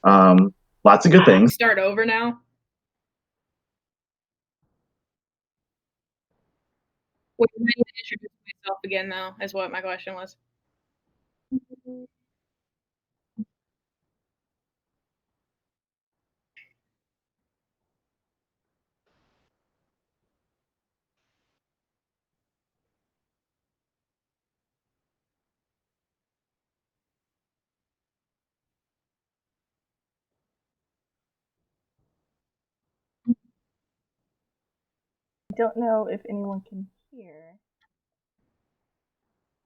Lots of good things. Start over now. Wait, I need to introduce myself again, though, is what my question was. I don't know if anyone can hear.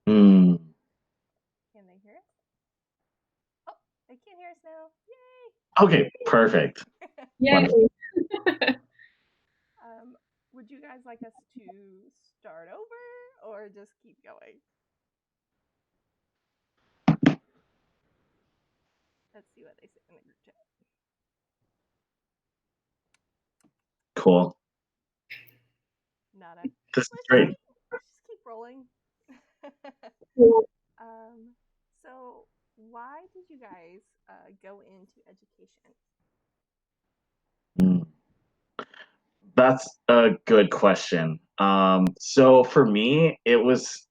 Hmm. Can they hear us? Oh, they can't hear us now. Okay, perfect. Yay. Wonderful. um, would you guys like us to start over or just keep going? Let's see what they say in the group chat. Cool. Nada. This is great. Let's just keep rolling. Cool. So why did you guys go into education? Hmm. That's a good question. So for me, it was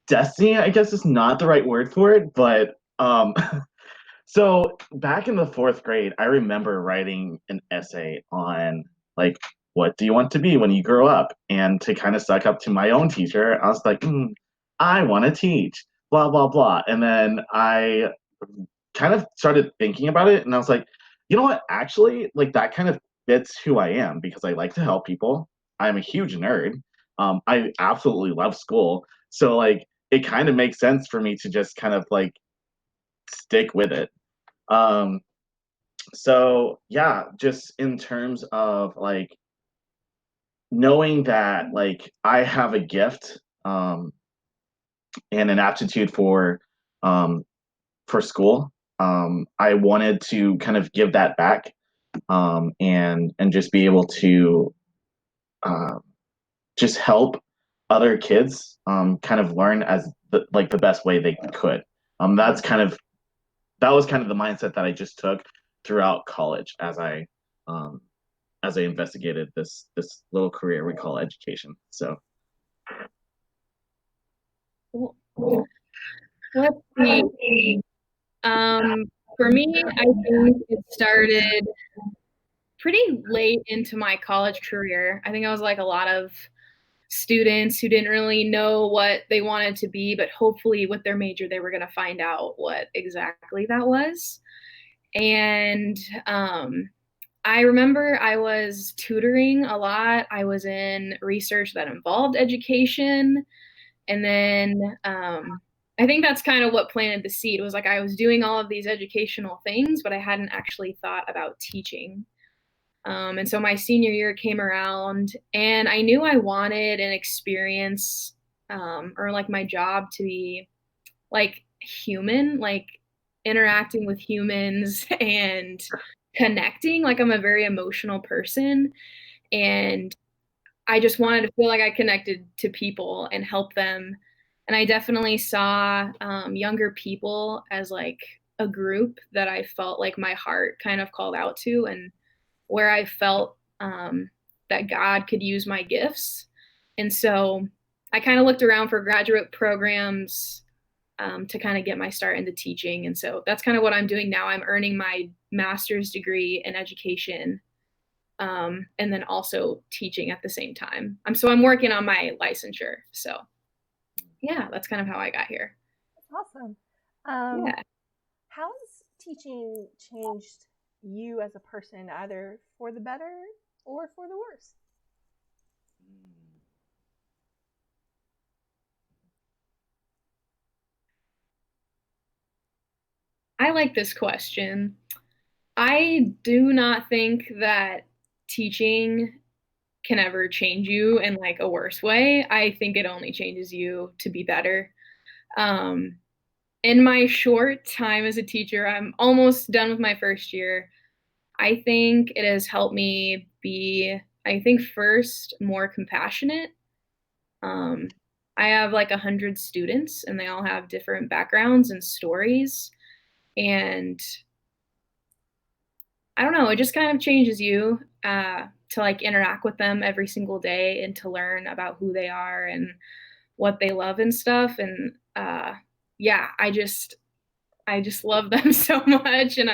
destiny, I guess is not the right word for it, but so back in the fourth grade, I remember writing an essay on like what do you want to be when you grow up? And to kind of suck up to my own teacher, I was like, I want to teach, blah blah blah. And then I kind of started thinking about it, and I was like, you know what? Actually, like that kind of fits who I am because I like to help people. I'm a huge nerd. I absolutely love school, so like it kind of makes sense for me to just kind of like stick with it. Um, so yeah, just in terms of like knowing that like I have a gift and an aptitude um, for school, I wanted to kind of give that back and just be able to uh, just help other kids kind of learn as like the best way they could. That's kind of that was kind of the mindset that I just took throughout college um, as I investigated this little career we call education. So Cool. Let's see. Um, for me, I think it started pretty late into my college career. I think I was like a lot of students who didn't really know what they wanted to be, but hopefully with their major, they were going to find out what exactly that was. And I remember I was tutoring a lot. I was in research that involved education. And then I think that's kind of what planted the seed. It was like I was doing all of these educational things, but I hadn't actually thought about teaching. And so my senior year came around, and I knew I wanted an experience or like my job to be like human, like interacting with humans and connecting. Like I'm a very emotional person, and I just wanted to feel like I connected to people and help them. And I definitely saw younger people as like a group that I felt like my heart kind of called out to, and where I felt that God could use my gifts. And so I kind of looked around for graduate programs to kind of get my start into teaching. And so that's kind of what I'm doing now. I'm earning my master's degree in education and then also teaching at the same time. I'm working on my licensure. So yeah, that's kind of how I got here. That's awesome. Um, Yeah. how has teaching changed you as a person, either for the better or for the worse? I like this question. I do not think that teaching can ever change you in like a worse way. I think it only changes you to be better. Um, in my short time as a teacher, I'm almost done with my first year. I think it has helped me be, I think, first, more compassionate. Um, I have like 100 students, and they all have different backgrounds and stories. And I don't know, it just kind of changes you to like interact with them every single day and to learn about who they are and what they love and stuff. And yeah, I just love them so much. And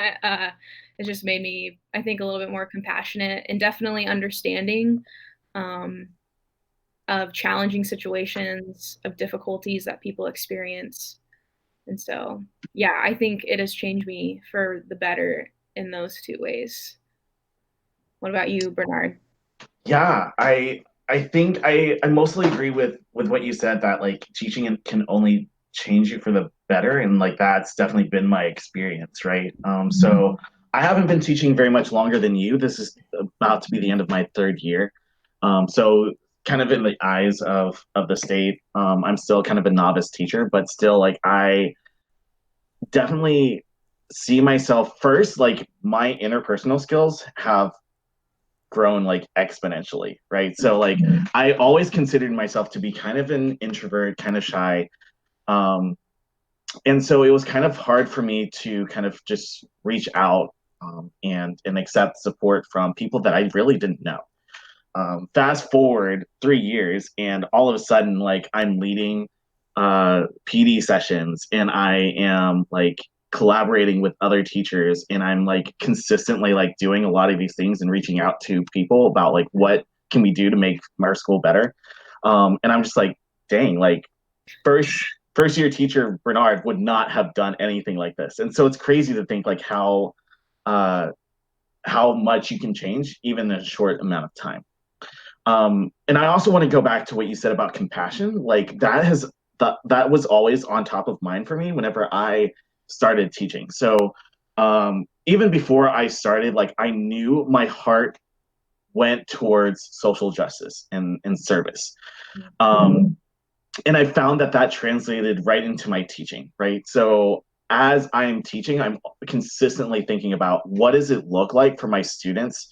it just made me, I think, a little bit more compassionate and definitely understanding um, of challenging situations, of difficulties that people experience. And so, yeah, I think it has changed me for the better in those two ways. What about you, Bernard? Yeah, I think I mostly agree with what you said, that like teaching can only change you for the better, and like that's definitely been my experience, right? So I haven't been teaching very much longer than you. This is about to be the end of my third year. So kind of in the eyes of the state, I'm still kind of a novice teacher, but still like I definitely see myself first, like my interpersonal skills have grown like exponentially, right? So like I always considered myself to be kind of an introvert, kind of shy. Um, and so it was kind of hard for me to kind of just reach out and accept support from people that I really didn't know. Fast forward 3 years, and all of a sudden, like I'm leading PD sessions, and I am like collaborating with other teachers, and I'm like consistently like doing a lot of these things and reaching out to people about like what can we do to make our school better. And I'm just like, dang, like first first year teacher Bernard would not have done anything like this, and so it's crazy to think like uh, how much you can change even in a short amount of time. And I also want to go back to what you said about compassion. Like that was always on top of mind for me whenever I started teaching. So even before I started, like I knew my heart went towards social justice and service. Um, and I found that that translated right into my teaching, right? So as I'm teaching, I'm consistently thinking about what does it look like for my students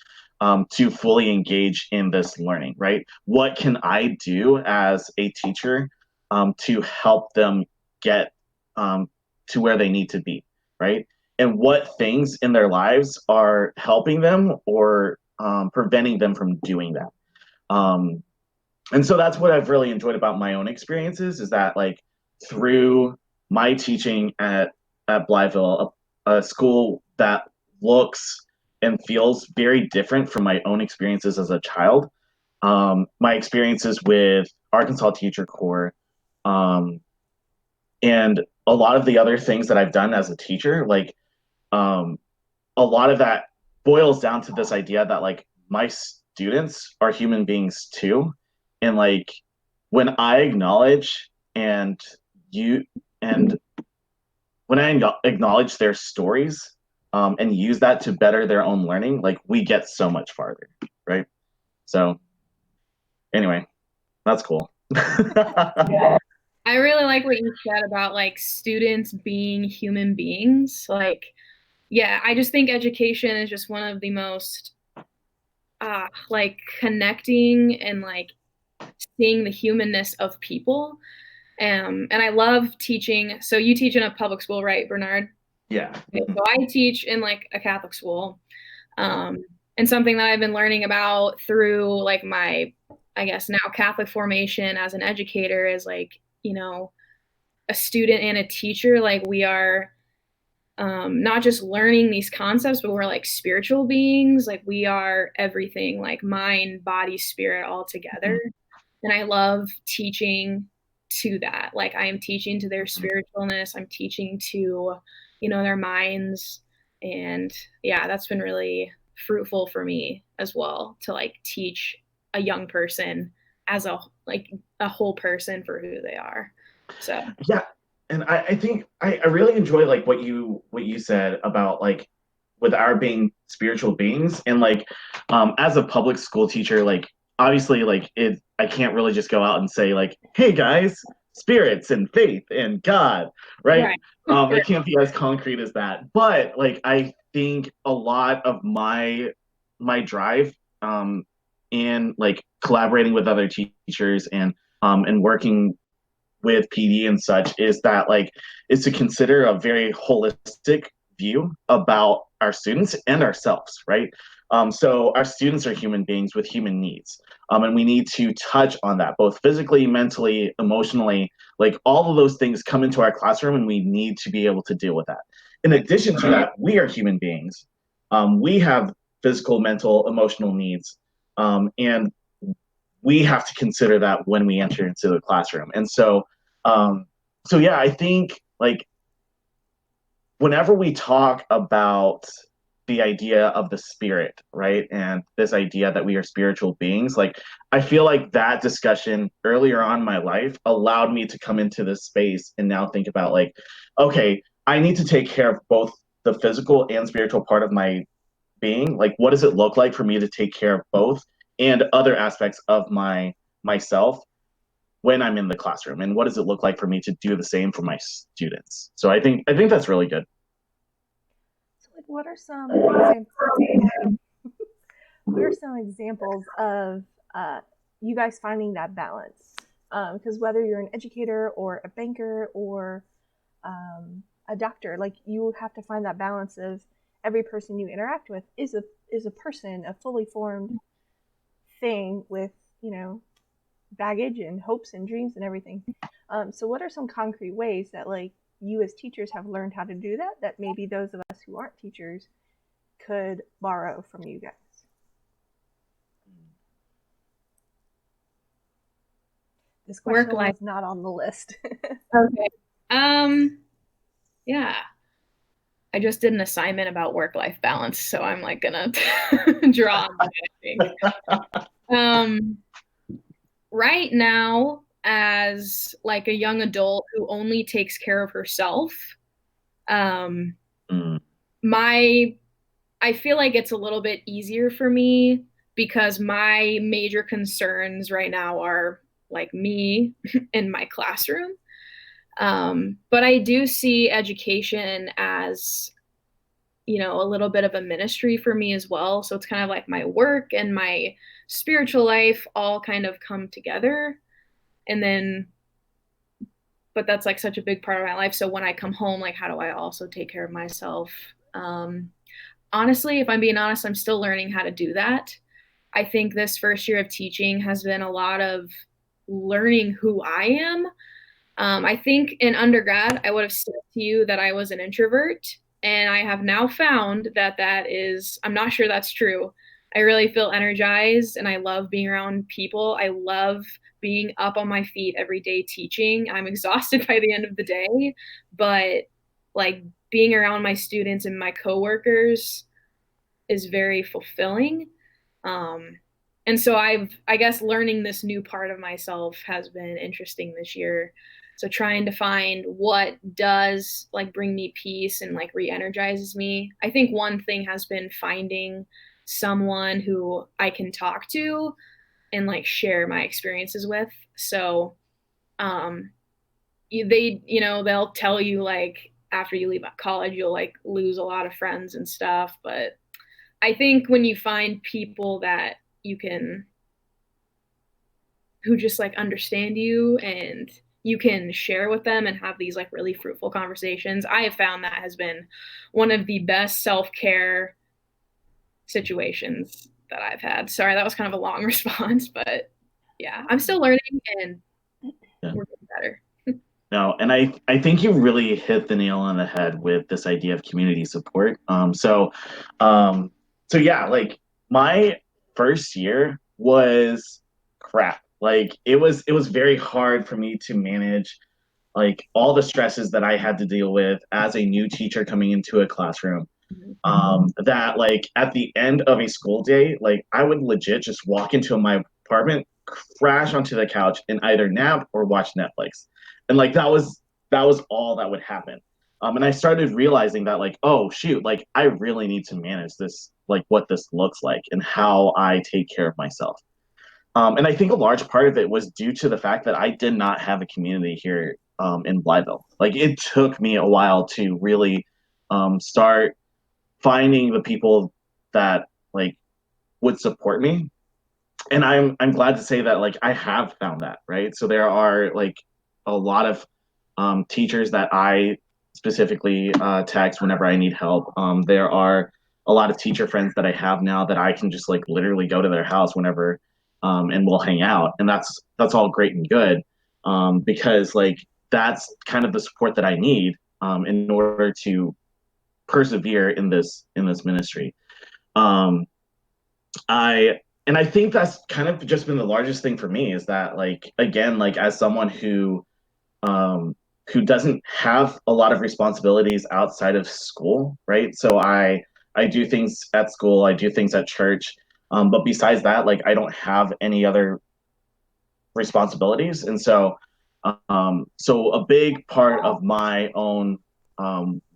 to fully engage in this learning, right? What can I do as a teacher to help them get to where they need to be, right? And what things in their lives are helping them or preventing them from doing that. Um, and so that's what I've really enjoyed about my own experiences, is that like through my teaching at Blytheville, a school that looks and feels very different from my own experiences as a child, my experiences with Arkansas Teacher Corps, um, and a lot of the other things that I've done as a teacher, like um, a lot of that boils down to this idea that like my students are human beings too, and like when I acknowledge and you and when I acknowledge their stories and use that to better their own learning, like we get so much farther, right? So anyway, that's cool. I really like what you said about like students being human beings. Like, yeah, I just think education is just one of the most like connecting and like seeing the humanness of people. And I love teaching. So you teach in a public school, right, Bernard? Yeah. Okay, so I teach in like a Catholic school. Um, and something that I've been learning about through like my, I guess now Catholic formation as an educator is like, you know, a student and a teacher, like we are not just learning these concepts, but we're like spiritual beings. Like we are everything, like mind, body, spirit all together. And I love teaching to that. Like I am teaching to their spiritualness. I'm teaching to, you know, their minds. And yeah, that's been really fruitful for me as well to like teach a young person as a like a whole person for who they are. So Yeah, and I think I really enjoy like what you said about like with our being spiritual beings, and like as a public school teacher, like obviously like it I can't really just go out and say like, hey guys, spirits and faith and God, right? right. It can't be as concrete as that. But like I think a lot of my drive in like collaborating with other teachers and working with PD and such is that like is to consider a very holistic view about our students and ourselves, right? So our students are human beings with human needs. And we need to touch on that both physically, mentally, emotionally. Like all of those things come into our classroom and we need to be able to deal with that. In addition to that, we are human beings. We have physical, mental, emotional needs. And we have to consider that when we enter into the classroom. And so yeah, I think like whenever we talk about the idea of the spirit, right? And this idea that we are spiritual beings, like I feel like that discussion earlier on in my life allowed me to come into this space and now think about like, okay, I need to take care of both the physical and spiritual part of my being. Like, what does it look like for me to take care of both and other aspects of myself when I'm in the classroom? And what does it look like for me to do the same for my students? So I think that's really good. So, like, what are some examples? What are some examples of you guys finding that balance? Because whether you're an educator or a banker or a doctor, like you have to find that balance of every person you interact with is a person, a fully formed thing with baggage and hopes and dreams and everything. So, what are some concrete ways that like you as teachers have learned how to do that? That maybe those of us who aren't teachers could borrow from you guys. This question was not on the list. Okay. Yeah. I just did an assignment about work-life balance, so I'm like gonna draw on that, I think. Right now, as like a young adult who only takes care of herself, I feel like it's a little bit easier for me because my major concerns right now are like me in my classroom. But I do see education as, a little bit of a ministry for me as well. So it's kind of like my work and my spiritual life all kind of come together. And then, but that's like such a big part of my life. So when I come home, like, how do I also take care of myself? Honestly, if I'm being honest, I'm still learning how to do that. I think this first year of teaching has been a lot of learning who I am. I think in undergrad, I would have said to you that I was an introvert. And I have now found that I'm not sure that's true. I really feel energized and I love being around people. I love being up on my feet every day teaching. I'm exhausted by the end of the day, but like being around my students and my coworkers is very fulfilling. And so I guess learning this new part of myself has been interesting this year. So trying to find what does like bring me peace and like re-energizes me. I think one thing has been finding someone who I can talk to and like share my experiences with. So they'll tell you like after you leave college you'll like lose a lot of friends and stuff, but I think when you find people that who just like understand you and you can share with them and have these like really fruitful conversations, I have found that has been one of the best self-care situations that I've had. Sorry, that was kind of a long response, but yeah, I'm still learning and we're getting better. No, and I think you really hit the nail on the head with this idea of community support. So yeah, like my first year was crap. Like it was very hard for me to manage like all the stresses that I had to deal with as a new teacher coming into a classroom. That like at the end of a school day, like I would legit just walk into my apartment, crash onto the couch, and either nap or watch Netflix. And like that was all that would happen. And I started realizing that like, oh shoot, like I really need to manage this, like what this looks like and how I take care of myself. And I think a large part of it was due to the fact that I did not have a community here in Blytheville. Like it took me a while to really start finding the people that like would support me. And I'm glad to say that like I have found that, right? So there are like a lot of teachers that I specifically text whenever I need help. There are a lot of teacher friends that I have now that I can just like literally go to their house whenever, and we'll hang out, and that's all great and good, because like that's kind of the support that I need in order to persevere in this ministry. Um, I and I think that's kind of just been the largest thing for me is that like again like as someone um, who doesn't have a lot of responsibilities outside of school, right? So I do things at school, I do things at church, but besides that, like I don't have any other responsibilities, and so so a big part of my own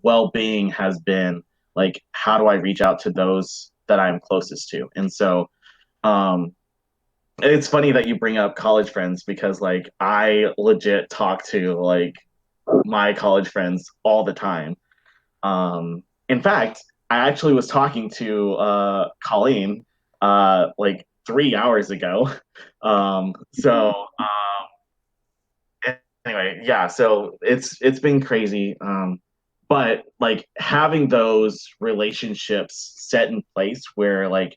well-being has been like how do I reach out to those that I'm closest to, and so um, it's funny that you bring up college friends because like I legit talk to like my college friends all the time. In fact, I actually was talking to Colleen like 3 hours ago. Anyway, yeah, so it's been crazy. But like having those relationships set in place where like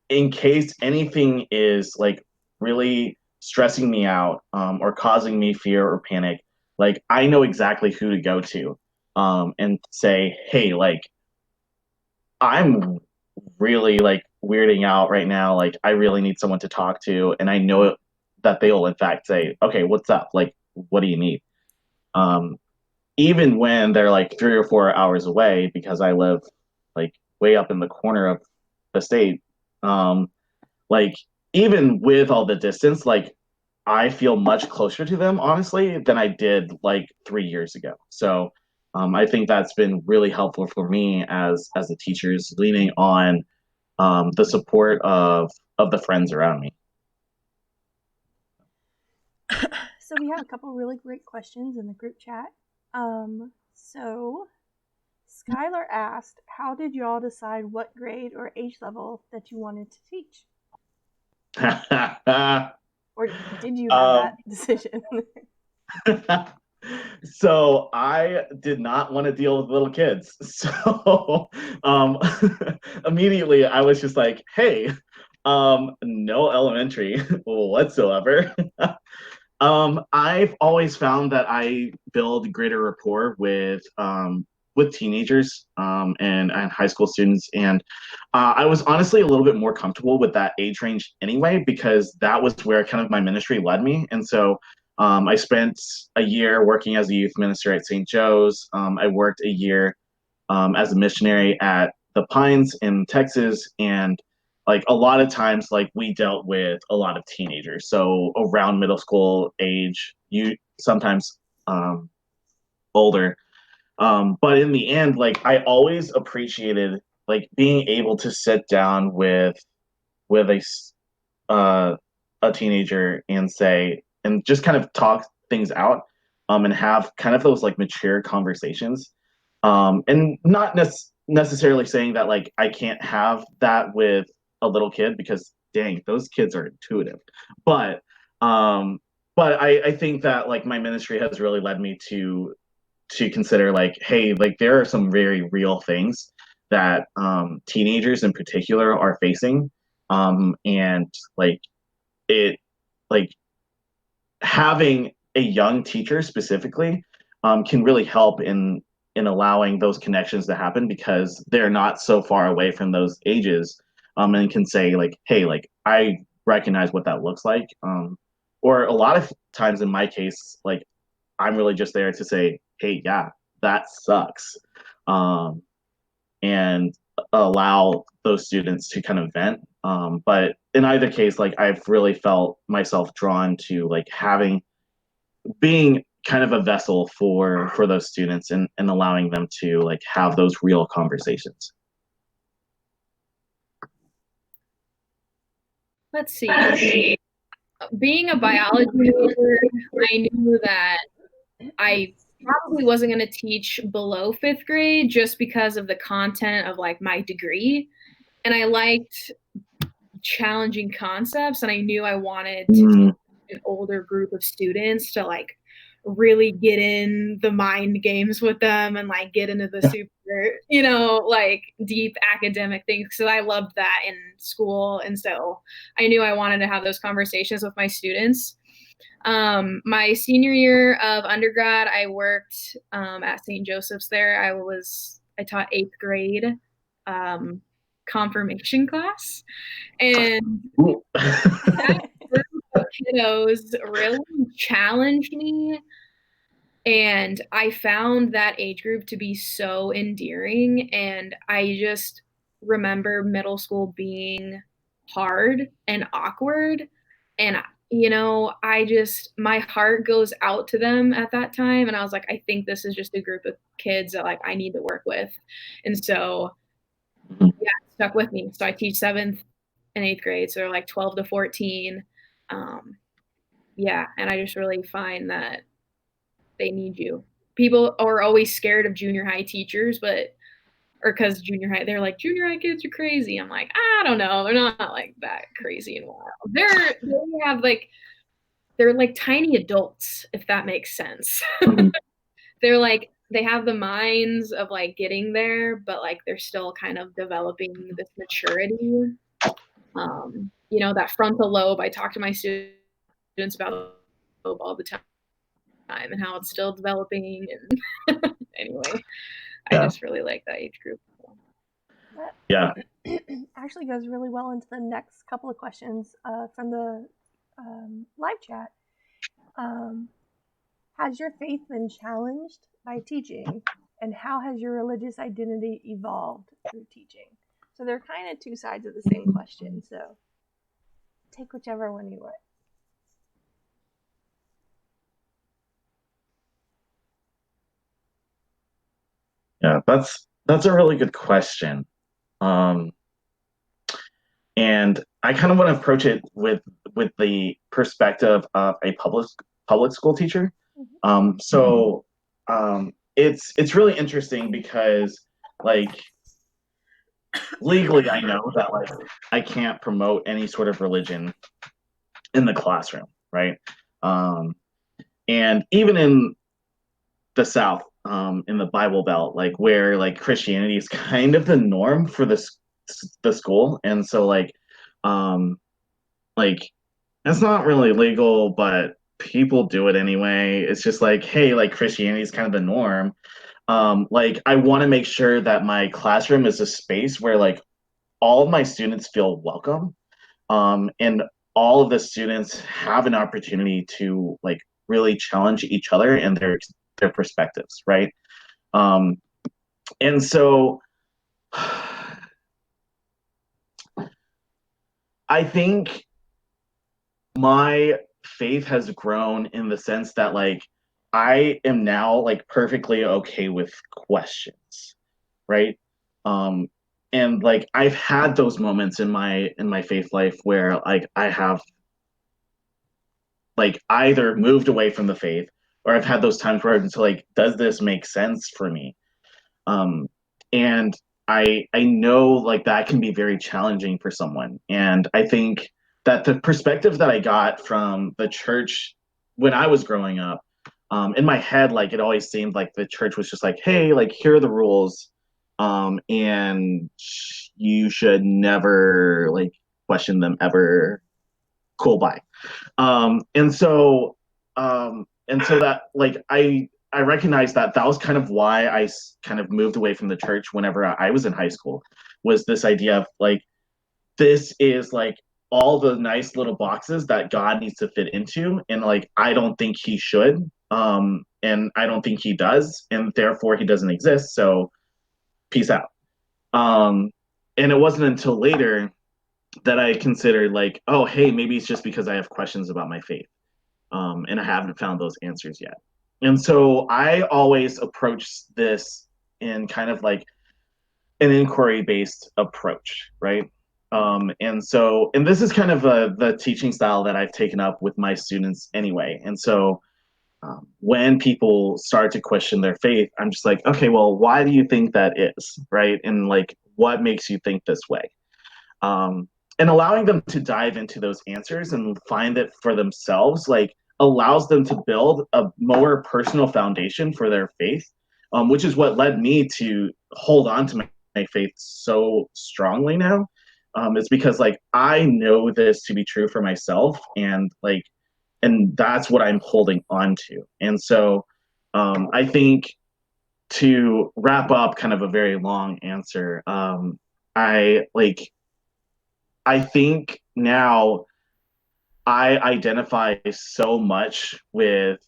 in case anything is like really stressing me out or causing me fear or panic, like I know exactly who to go to and say, hey, like I'm really like weirding out right now. Like I really need someone to talk to, and I know that they will in fact say, okay, what's up? Like, what do you need? Um, Even when they're like 3 or 4 hours away because I live like way up in the corner of the state. Like even with all the distance, like I feel much closer to them, honestly, than I did like 3 years ago. So I think that's been really helpful for me as the teachers, leaning on the support of the friends around me. So we have a couple really great questions in the group chat. So Skylar asked, how did y'all decide what grade or age level that you wanted to teach? Or did you have that decision? So I did not want to deal with little kids. So um, immediately I was just like, hey, no elementary whatsoever. I've always found that I build greater rapport with teenagers and high school students, and I was honestly a little bit more comfortable with that age range anyway because that was where kind of my ministry led me, and so I spent a year working as a youth minister at St. Joe's. I worked a year as a missionary at the Pines in Texas, and like a lot of times like we dealt with a lot of teenagers, so around middle school age, you sometimes older, but in the end like I always appreciated like being able to sit down with uh, a teenager and say and just kind of talk things out, and have kind of those like mature conversations, and not necessarily saying that like I can't have that with a little kid because dang, those kids are intuitive, but um I think that like my ministry has really led me to consider like hey, like there are some very real things that teenagers in particular are facing, and like it like having a young teacher specifically can really help in allowing those connections to happen because they're not so far away from those ages, and can say like hey, like I recognize what that looks like, or a lot of times in my case like I'm really just there to say hey, yeah, that sucks, um, and allow those students to kind of vent. But in either case, like I've really felt myself drawn to like having being kind of a vessel for those students and allowing them to like have those real conversations. Let's see. Being a biology major, I knew that I probably wasn't going to teach below fifth grade just because of the content of like my degree. And I liked challenging concepts, and I knew I wanted to teach an older group of students to like really get in the mind games with them and like get into the super, like deep academic things. So I loved that in school. And so I knew I wanted to have those conversations with my students. My senior year of undergrad, I worked at St. Joseph's there. I taught 8th grade confirmation class. And that group of kiddos really challenged me. And I found that age group to be so endearing. And I just remember middle school being hard and awkward. And, my heart goes out to them at that time. And I was like, I think this is just a group of kids that like I need to work with. And so, yeah, it stuck with me. So I teach 7th and 8th grade. So they're like 12 to 14. Yeah. And I just really find that they need you. People are always scared of junior high teachers, or because junior high, they're like, junior high kids are crazy. I'm like, I don't know. They're not like that crazy and wild. They're like tiny adults, if that makes sense. They have the minds of like getting there, but like they're still kind of developing this maturity. That frontal lobe, I talk to my students about all the time and how it's still developing. And anyway, I just really like that age group. Yeah. Actually goes really well into the next couple of questions from the live chat. Has your faith been challenged by teaching? And how has your religious identity evolved through teaching? So they're kind of two sides of the same question. So take whichever one you want. Yeah, that's a really good question. And I kind of want to approach it with the perspective of a public school teacher. So it's really interesting because like legally I know that like I can't promote any sort of religion in the classroom, right? And even in the South, in the Bible Belt, like where like Christianity is kind of the norm for the school, and so like it's not really legal, but people do it anyway. It's just like, hey, like Christianity is kind of the norm. Like I want to make sure that my classroom is a space where like all of my students feel welcome, and all of the students have an opportunity to like really challenge each other and their perspectives, right? And so I think my faith has grown in the sense that like I am now like perfectly okay with questions, right? Um, and like I've had those moments in my faith life where like I have like either moved away from the faith or I've had those times where I'm just like, does this make sense for me? Um, and I know like that can be very challenging for someone. And I think that the perspective that I got from the church when I was growing up, in my head, like it always seemed like the church was just like, hey, like here are the rules, and you should never like question them ever. Cool, bye. And so that like I recognize that that was kind of why kind of moved away from the church whenever I was in high school, was this idea of like this is like all the nice little boxes that God needs to fit into, and like I don't think he should, and I don't think he does, and therefore he doesn't exist. So peace out. Um, and it wasn't until later that I considered like, oh hey, maybe it's just because I have questions about my faith, and I haven't found those answers yet. And so I always approach this in kind of like an inquiry based approach, right? And this is kind of the teaching style that I've taken up with my students anyway. And so when people start to question their faith, I'm just like, okay, well, why do you think that is, right? And like, what makes you think this way? And allowing them to dive into those answers and find it for themselves, like allows them to build a more personal foundation for their faith, which is what led me to hold on to my faith so strongly now. It's because like I know this to be true for myself, and that's what I'm holding on to. And so I think to wrap up kind of a very long answer, I like I think now I identify so much with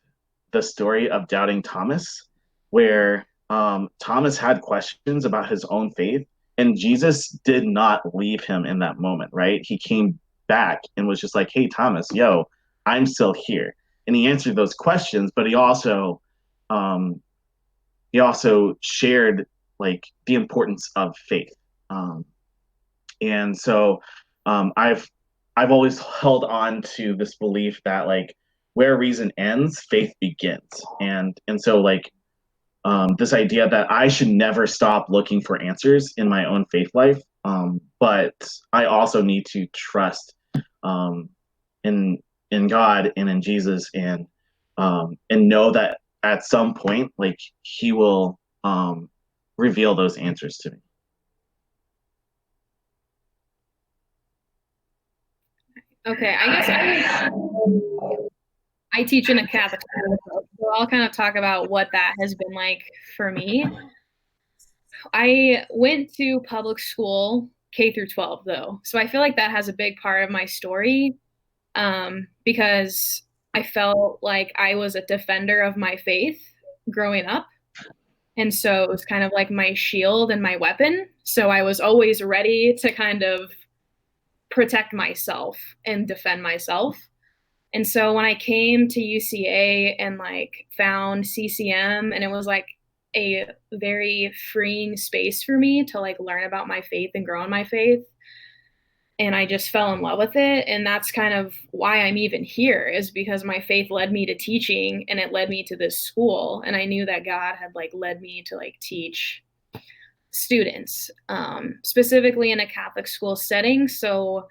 the story of doubting Thomas, where Thomas had questions about his own faith, and Jesus did not leave him in that moment, right? He came back and was just like, "Hey, Thomas, yo, I'm still here," and he answered those questions, but um, he also shared like the importance of faith. Um, and so I've always held on to this belief that like where reason ends, faith begins. And so like this idea that I should never stop looking for answers in my own faith life, but I also need to trust um, in God and in Jesus, and know that at some point like He will reveal those answers to me. Okay, I guess I teach in a Catholic school, so I'll kind of talk about what that has been like for me. I went to public school K through 12 though, so I feel like that has a big part of my story, because I felt like I was a defender of my faith growing up. And so it was kind of like my shield and my weapon. So I was always ready to kind of protect myself and defend myself. And so when I came to UCA and like found CCM, and it was like a very freeing space for me to like learn about my faith and grow in my faith, and I just fell in love with it. And that's kind of why I'm even here, is because my faith led me to teaching, and it led me to this school, and I knew that God had like led me to like teach students, specifically in a Catholic school setting. So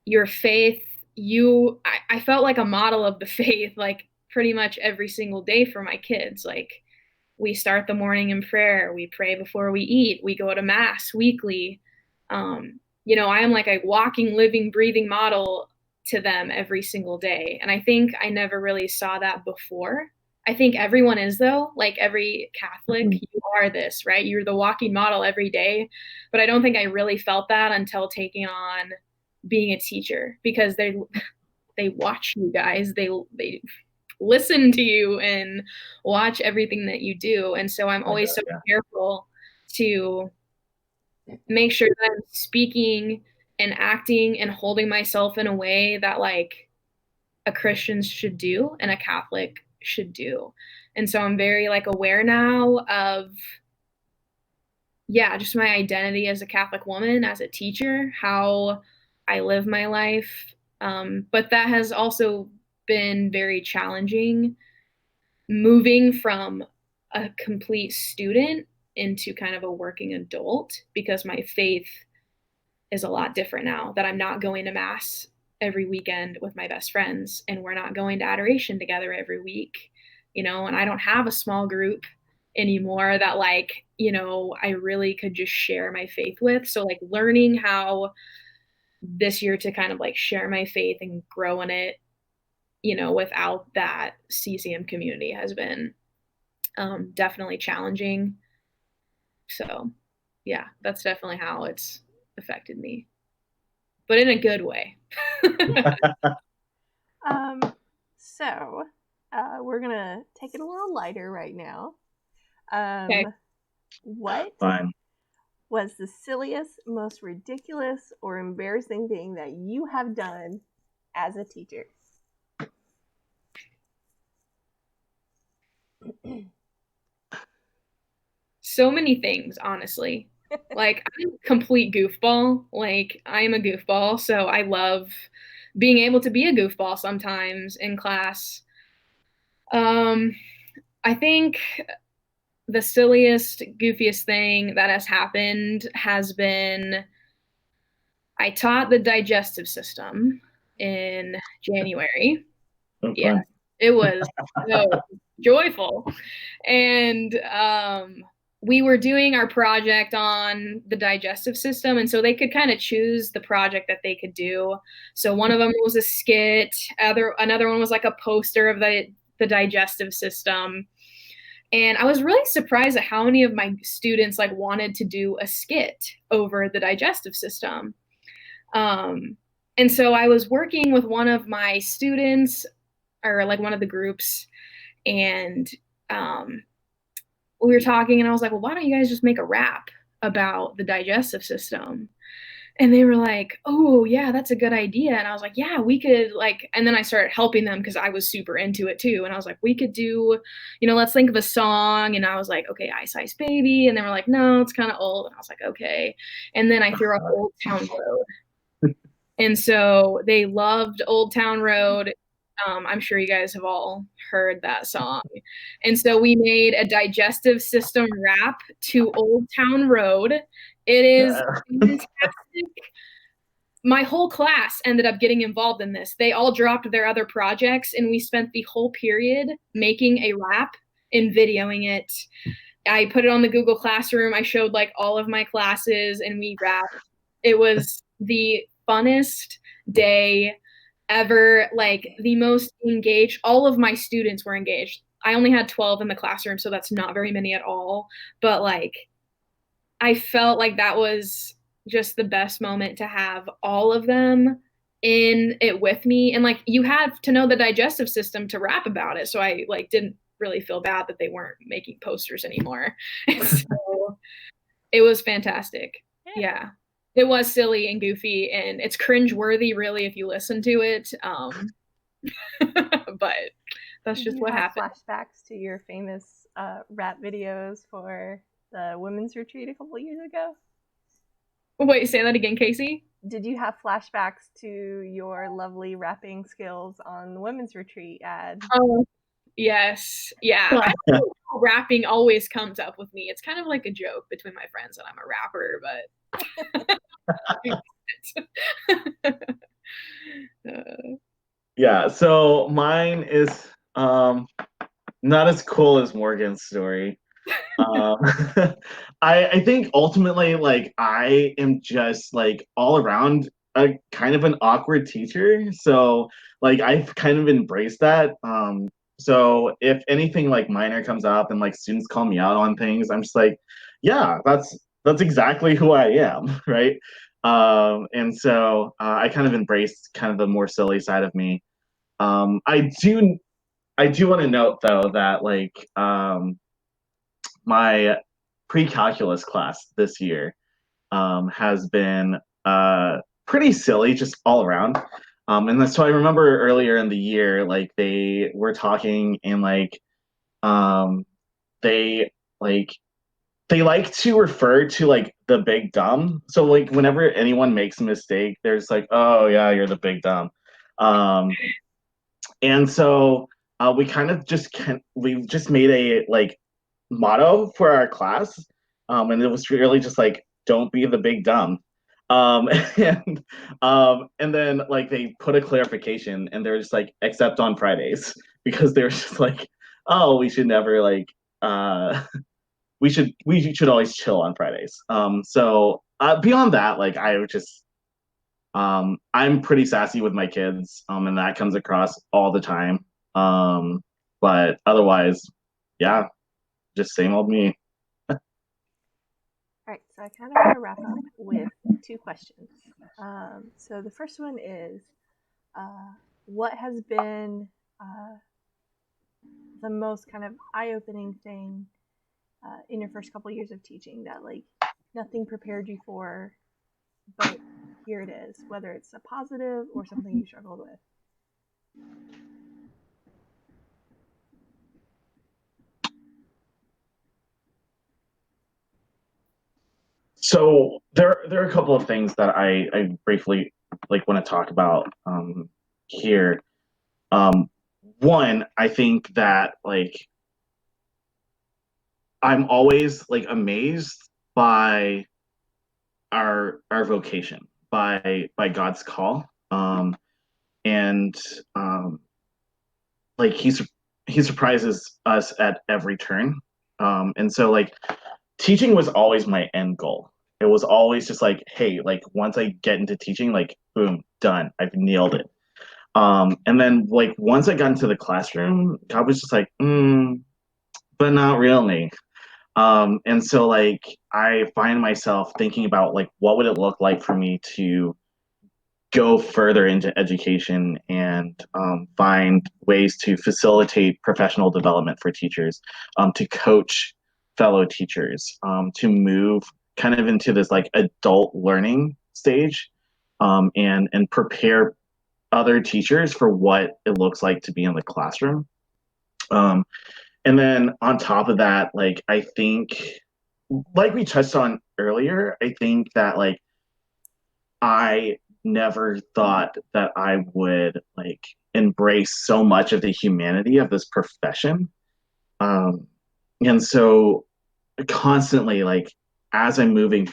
your faith, I felt like a model of the faith like pretty much every single day for my kids. Like we start the morning in prayer, we pray before we eat, we go to mass weekly. I am like a walking, living, breathing model to them every single day. And I think I never really saw that before. I think everyone is, though. Like every Catholic, you are this, right? You're the walking model every day. But I don't think I really felt that until taking on being a teacher, because they watch you guys. They listen to you and watch everything that you do. And so I'm always so careful to make sure that I'm speaking and acting and holding myself in a way that like a Christian should do and a Catholic should do. And so I'm very like aware now of, yeah, just my identity as a Catholic woman, as a teacher, how I live my life. But that has also been very challenging, moving from a complete student into kind of a working adult, because my faith is a lot different now that I'm not going to mass every weekend with my best friends, and we're not going to adoration together every week, and I don't have a small group anymore that like, I really could just share my faith with. So like learning how this year to kind of like share my faith and grow in it, without that CCM community has been definitely challenging. So yeah, that's definitely how it's affected me, but in a good way. So we're gonna take it a little lighter right now. Okay. What Fine. was the silliest, most ridiculous, or embarrassing thing that you have done as a teacher? So many things, honestly. Like I'm a complete goofball. Like I'm a goofball, so I love being able to be a goofball sometimes in class. Um, I think the silliest, goofiest thing that has happened has been I taught the digestive system in January. So Yeah, fun. it was so joyful. And we were doing our project on the digestive system, and so they could kind of choose the project that they could do. So one of them was a skit, another one was like a poster of the digestive system. And I was really surprised at how many of my students like wanted to do a skit over the digestive system. Um, and so I was working with one of my students, or like one of the groups, and um, we were talking, and I was like, well, why don't you guys just make a rap about the digestive system? And they were like, oh, yeah, that's a good idea. And I was like, yeah, we could like, and then I started helping them because I was super into it too. And I was like, we could do, let's think of a song. And I was like, okay, Ice Ice Baby. And they were like, no, it's kind of old. And I was like, okay. And then I threw up Old Town Road. And so they loved Old Town Road. I'm sure you guys have all heard that song. And so we made a digestive system rap to Old Town Road. It is fantastic. My whole class ended up getting involved in this. They all dropped their other projects, and we spent the whole period making a rap and videoing it. I put it on the Google Classroom. I showed like all of my classes, and we rapped. It was the funnest day ever, like the most engaged. All of my students were engaged. I only had 12 in the classroom, so that's not very many at all. But like, I felt like that was just the best moment to have all of them in it with me. And like, you have to know the digestive system to rap about it. So I like didn't really feel bad that they weren't making posters anymore. So it was fantastic. Yeah. It was silly and goofy, and it's cringe-worthy, really, if you listen to it. But that's just you what have happened. flashbacks to your famous rap videos for the women's retreat a couple years ago? Wait, say that again, Casey? Did you have flashbacks to your lovely rapping skills on the women's retreat ad? Oh, yes. Yeah. I don't know how rapping always comes up with me. It's kind of like a joke between my friends that I'm a rapper, but Yeah, so mine is not as cool as Morgan's story. Um, I think ultimately, like, I am just like all around a kind of an awkward teacher. So like I've kind of embraced that. So if anything like minor comes up and like students call me out on things, I'm just like, yeah, that's exactly who I am, right? And so I kind of embraced kind of the more silly side of me. Um, I do I do want to note though that like my pre-calculus class this year has been pretty silly just all around. So I remember earlier in the year, like they were talking and um, they like they like to refer to like the big dumb. So like whenever anyone makes a mistake, there's like, oh yeah, you're the big dumb. Um, and so we just made a like motto for our class, and it was really just like don't be the big dumb. um and and then like they put a clarification and they're just like except on Fridays because they're just like, oh, we should never like we should always chill on Fridays. So beyond that, like I would just I'm pretty sassy with my kids, and that comes across all the time. But otherwise, yeah, just same old me. All right, so I kind of want to wrap up with two questions. So the first one is, what has been the most kind of eye-opening thing in your first couple years of teaching that like nothing prepared you for, but here it is, whether it's a positive or something you struggled with? So there are a couple of things that I briefly like want to talk about here. Um, One, I think that like I'm always like amazed by our vocation, by God's call. And um, like he surprises us at every turn. And so like teaching was always my end goal. It was always just like, hey, like once I get into teaching, like boom, done. I've nailed it. And then like once I got into the classroom, God was just like, but not really. And so like I find myself thinking about like what would it look like for me to go further into education and find ways to facilitate professional development for teachers, to coach fellow teachers, to move kind of into this like adult learning stage, and prepare other teachers for what it looks like to be in the classroom. Um, and then on top of that, like I think, like we touched on earlier, I think that like I never thought that I would like embrace so much of the humanity of this profession. Um, and so constantly, like as I'm moving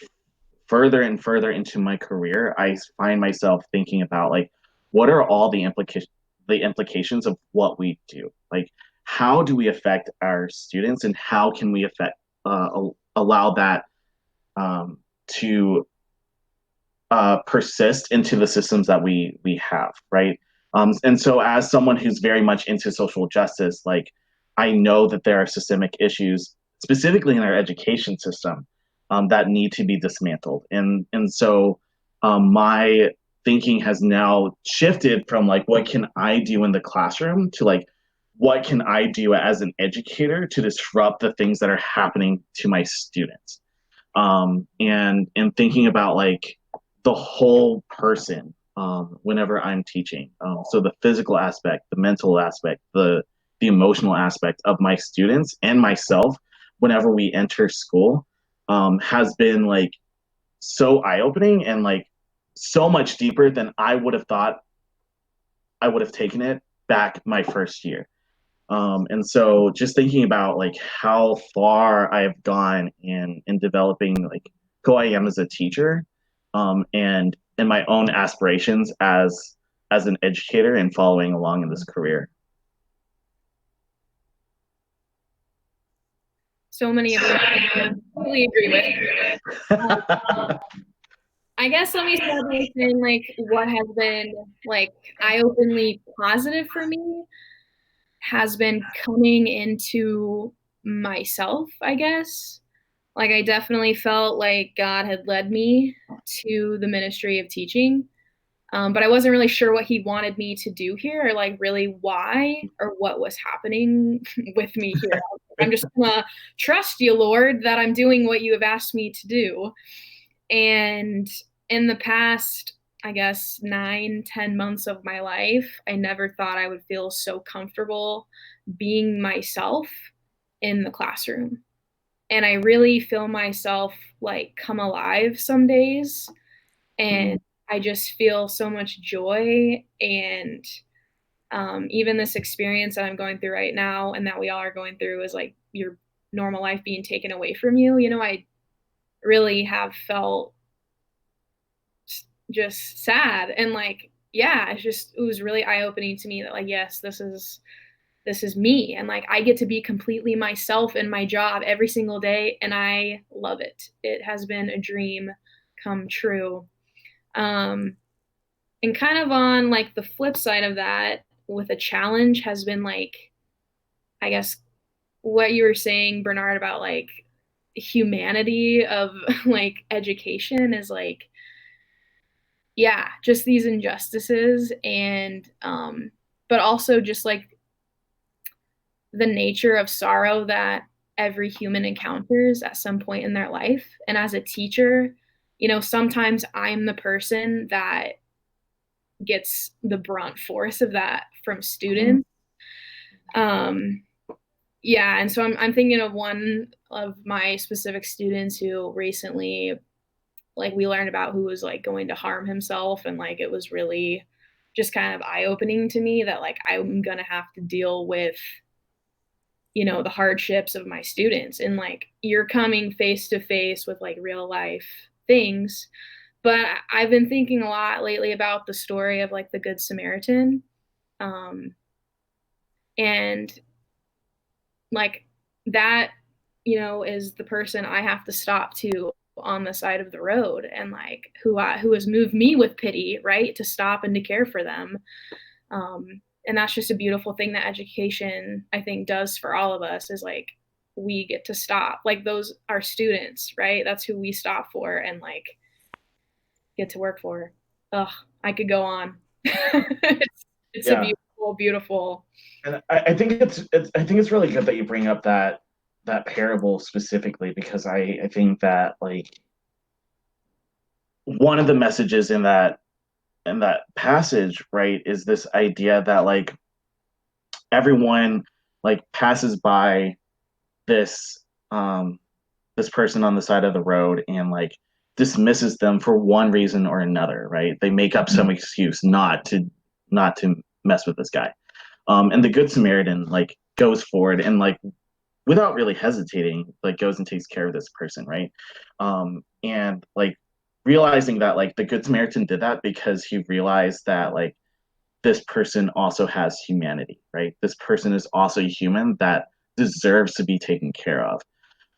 further and further into my career, I find myself thinking about like what are all the implications of what we do? Like how do we affect our students and how can we affect allow that to persist into the systems that we have, right? And so, as someone who's very much into social justice, like I know that there are systemic issues, specifically in our education system, that need to be dismantled, and so my thinking has now shifted from like what can I do in the classroom to like what can I do as an educator to disrupt the things that are happening to my students, and thinking about like the whole person whenever I'm teaching. So the physical aspect, the mental aspect, the emotional aspect of my students and myself whenever we enter school has been like so eye opening and like so much deeper than I would have thought I would have taken it back my first year. And so just thinking about like how far I've gone in developing like who I am as a teacher, and my own aspirations as an educator and following along in this career. So many of them I completely agree with. I guess let me start by saying like what has been like eye-openingly positive for me has been coming into myself, I guess. Like I definitely felt like God had led me to the ministry of teaching. But I wasn't really sure what he wanted me to do here or like really why or what was happening with me here. I'm just gonna trust you, Lord, that I'm doing what you have asked me to do. And in the past, I guess 9, 10 months of my life, I never thought I would feel so comfortable being myself in the classroom. And I really feel myself like come alive some days. And I just feel so much joy. And even this experience that I'm going through right now and that we all are going through is like your normal life being taken away from you. You know, I really have felt just sad and like yeah it was really eye-opening to me that like yes this is me and like I get to be completely myself in my job every single day and I love it. It has been a dream come true. um and kind of on like the flip side of that with a challenge has been like I guess what you were saying, Bernard, about like humanity of like education is like yeah, just these injustices and but also just like the nature of sorrow that every human encounters at some point in their life. And as a teacher, you know, sometimes I'm the person that gets the brunt force of that from students. Um yeah, and so I'm thinking of one of my specific students who recently like we learned about who was like going to harm himself and like it was really just kind of eye-opening to me that like I'm gonna have to deal with you know the hardships of my students and like you're coming face to face with like real life things. But I've been thinking a lot lately about the story of like the Good Samaritan. um And like that, is the person I have to stop to on the side of the road, and like who has moved me with pity, right, to stop and to care for them. And that's just a beautiful thing that education, I think, does for all of us, is like we get to stop, like those are students, right? That's who we stop for and like get to work for. Ugh, I could go on. It's a Yeah. beautiful, beautiful. And I think it's really good that you bring up that parable specifically, because I think that like one of the messages in that passage, right, is this idea that like everyone like passes by this this person on the side of the road and like dismisses them for one reason or another, right? They make up some excuse not to mess with this guy. And the Good Samaritan like goes forward and like without really hesitating, like goes and takes care of this person, right? And like realizing that like the Good Samaritan did that because he realized that like this person also has humanity, right? This person is also a human that deserves to be taken care of.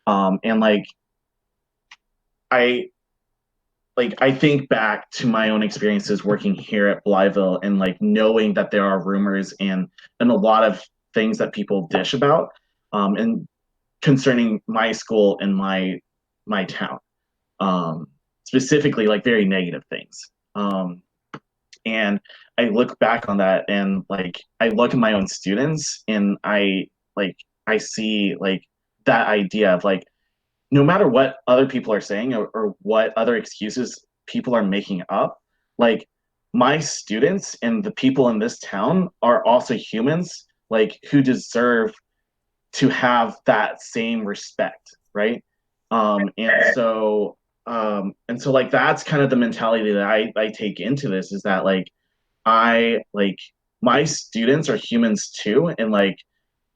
And I I think back to my own experiences working here at Blytheville and like knowing that there are rumors and a lot of things that people dish about and concerning my school and my town, specifically like very negative things. And I look back on that and like I look at my own students and like I see like that idea of like no matter what other people are saying or what other excuses people are making up, like my students and the people in this town are also humans, like who deserve to have that same respect, right? And so like that's kind of the mentality that I take into this is that like I like my students are humans too, and like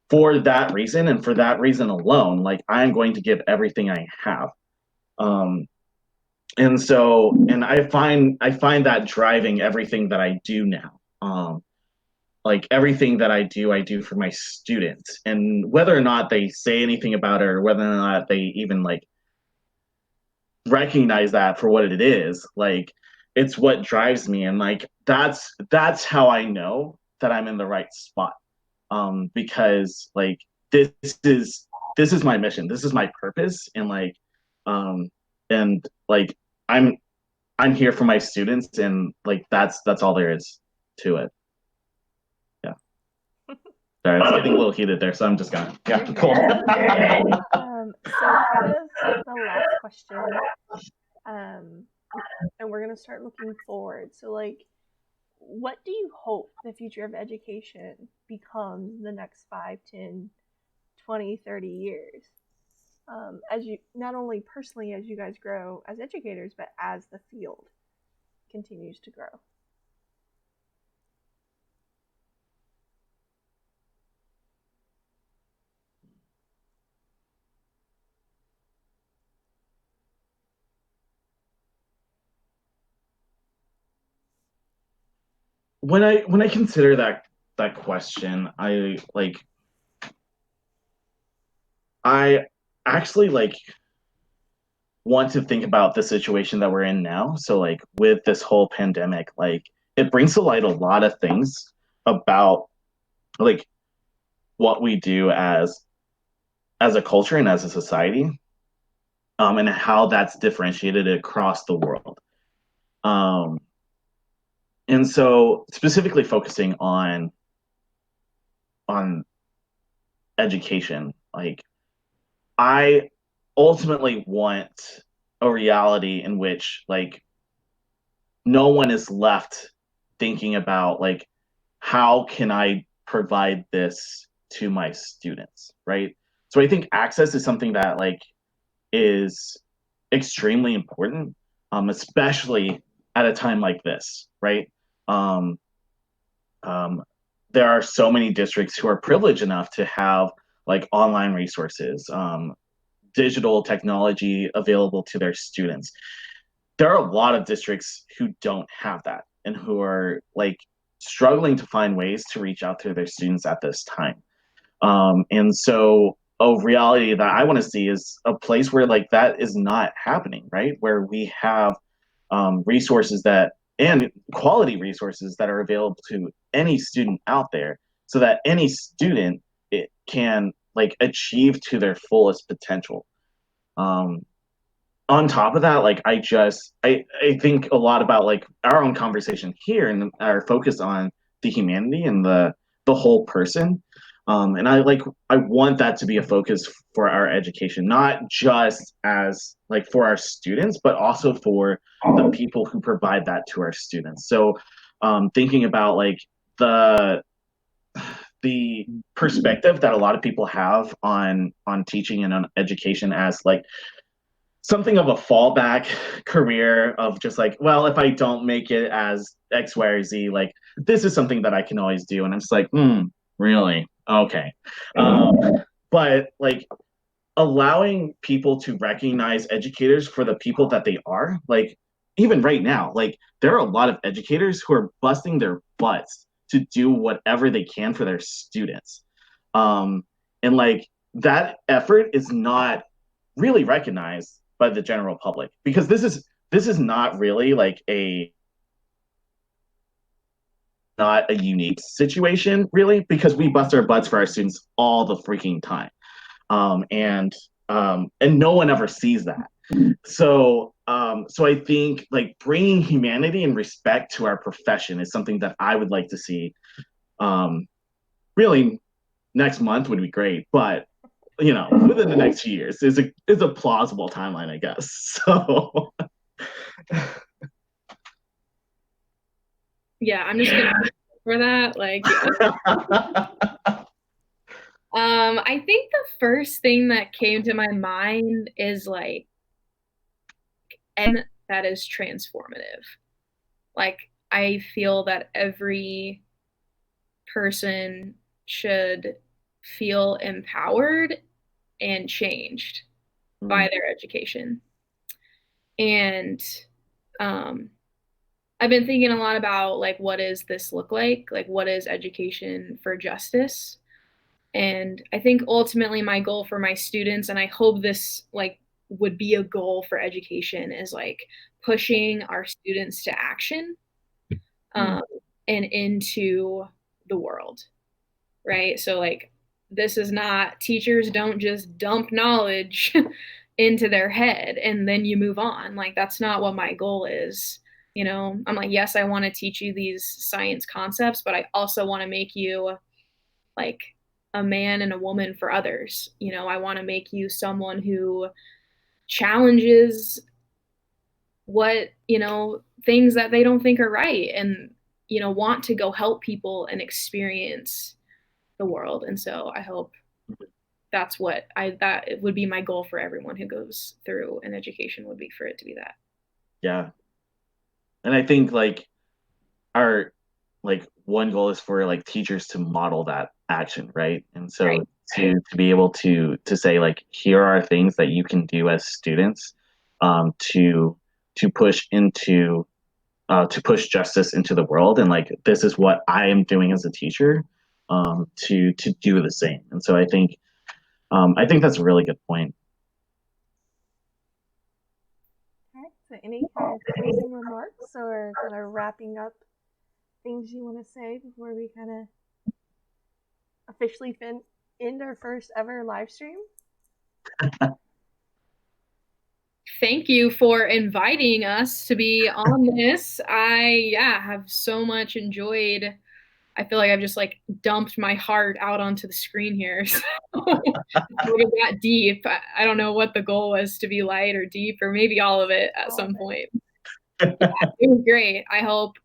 for that reason and for that reason alone, like I'm going to give everything I have. Um, and so, and I find that driving everything that I do now. Like everything that I do for my students, and whether or not they say anything about it, or whether or not they even like recognize that for what it is, like it's what drives me, and like that's how I know that I'm in the right spot. Because like this is this is my mission, this is my purpose, um, and like I'm I'm here for my students, and like that's all there is to it. Yeah. Sorry, it's getting a little heated there, so I'm just gonna yeah, cool. So kind of the last question, um, and we're gonna start looking forward. So like, what do you hope the future of education becomes the next 5, 10, 20, 30 years? As you, not only personally as you guys grow as educators, but as the field continues to grow. When I consider that question, I actually like want to think about the situation that we're in now. So like with this whole pandemic, like it brings to light a lot of things about like what we do as a culture and as a society, and how that's differentiated across the world. Um, and so specifically focusing on education, like I ultimately want a reality in which like no one is left thinking about like how can I provide this to my students, right? So I think access is something that like is extremely important, especially at a time like this, right? Um, um, there are so many districts who are privileged enough to have like online resources, digital technology available to their students. There are a lot of districts who don't have that and who are like struggling to find ways to reach out to their students at this time. And so a reality that I want to see is a place where like that is not happening, right? Where we have resources that and quality resources that are available to any student out there so that any student it can like achieve to their fullest potential. Um, on top of that, like I think a lot about like our own conversation here and our focus on the humanity and the whole person. And I want that to be a focus for our education, not just as like for our students, but also for the people who provide that to our students. So thinking about like the the perspective that a lot of people have on teaching and on education as like something of a fallback career of just like, well, if I don't make it as X, Y, or Z, like this is something that I can always do. And I'm just like, really? Okay. Um, but like allowing people to recognize educators for the people that they are, like even right now, like there are a lot of educators who are busting their butts to do whatever they can for their students. And like that effort is not really recognized by the general public because this is not really like a not a unique situation really because we bust our butts for our students all the freaking time and no one ever sees that so I think like bringing humanity and respect to our profession is something that I would like to see really next month would be great but within the next 2 years is a plausible timeline, I guess. So Yeah, I'm just gonna for that. Like, I think the first thing that came to my mind is like, and that is transformative. Like, I feel that every person should feel empowered and changed by their education. And I've been thinking a lot about like what does this look like? Like what is education for justice? And I think ultimately my goal for my students, and I hope this like would be a goal for education, is like pushing our students to action um, and into the world, right? So like this is not teachers don't just dump knowledge into their head and then you move on. Like that's not what my goal is. I'm like, yes, I want to teach you these science concepts, but I also want to make you like a man and a woman for others. I want to make you someone who challenges what, things that they don't think are right and, want to go help people and experience the world. And so I hope that's that it would be my goal for everyone who goes through an education would be for it to be that. Yeah. And I think like our like one goal is for like teachers to model that action, right? And so Right. to be able to say like here are things that you can do as students to push into to push justice into the world and like this is what I am doing as a teacher to do the same. And so I think that's a really good point. Okay, so any kind of closing remarks or kind of wrapping up things you want to say before we kind of officially end our first ever live stream? Thank you for inviting us to be on this. I have so much enjoyed. I feel like I've just like dumped my heart out onto the screen here. So it got deep. I don't know what the goal was to be light or deep or maybe all of it at some point. Yeah, it was great. I hope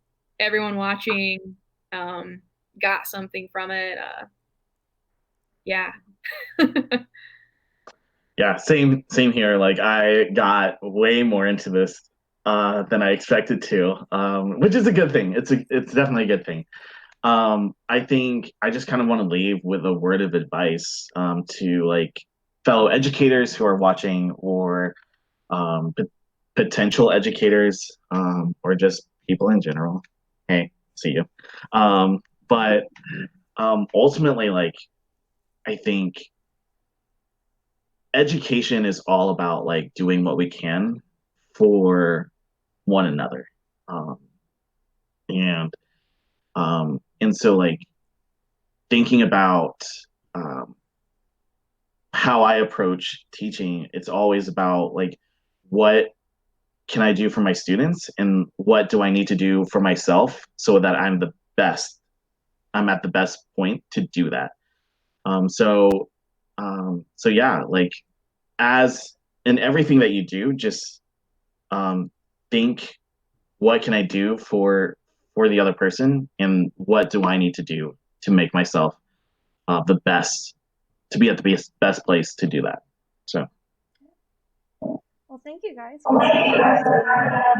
everyone watching got something from it. Yeah. Yeah, same here. Like I got way more into this than I expected to, which is a good thing. It's definitely a good thing. I think I just kind of want to leave with a word of advice to like fellow educators who are watching or potential educators or just people in general. Hey, see you. But ultimately, like, I think education is all about like doing what we can for one another. Um, and and so like thinking about um, how I approach teaching, it's always about like what can I do for my students and what do I need to do for myself so that I'm at the best point to do that. So yeah, like as in everything that you do, just think what can I do for the other person and what do I need to do to make myself the best to be at the best place to do that. So Well, thank you guys. We have a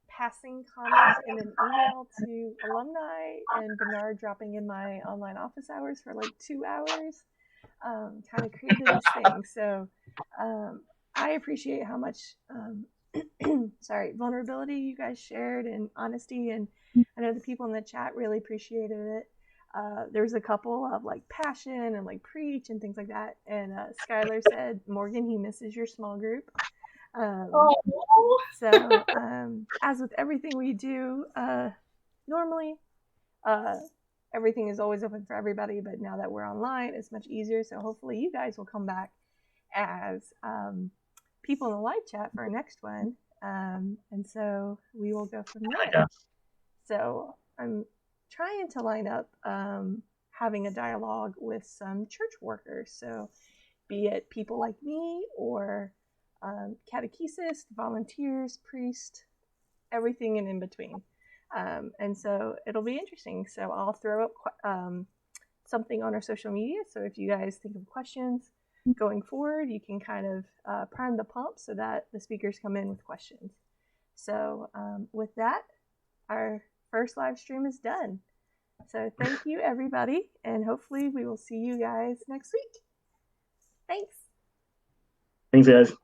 passing comment in an email to alumni and Bernard dropping in my online office hours for like 2 hours. Kind of created this thing. So I appreciate how much vulnerability you guys shared and honesty, and I know the people in the chat really appreciated it. There was a couple of like passion and like preach and things like that, and Skylar said, Morgan, he misses your small group. So as with everything we do, normally everything is always open for everybody, but now that we're online, it's much easier. So hopefully you guys will come back as people in the live chat for our next one. And so we will go from there. So I'm trying to line up having a dialogue with some church workers. So be it people like me or catechesists, volunteers, priests, everything in between. And so it'll be interesting. So I'll throw up something on our social media. So if you guys think of questions going forward, you can kind of prime the pump so that the speakers come in with questions. So with that, our first live stream is done. So thank you, everybody. And hopefully we will see you guys next week. Thanks. Thanks, guys.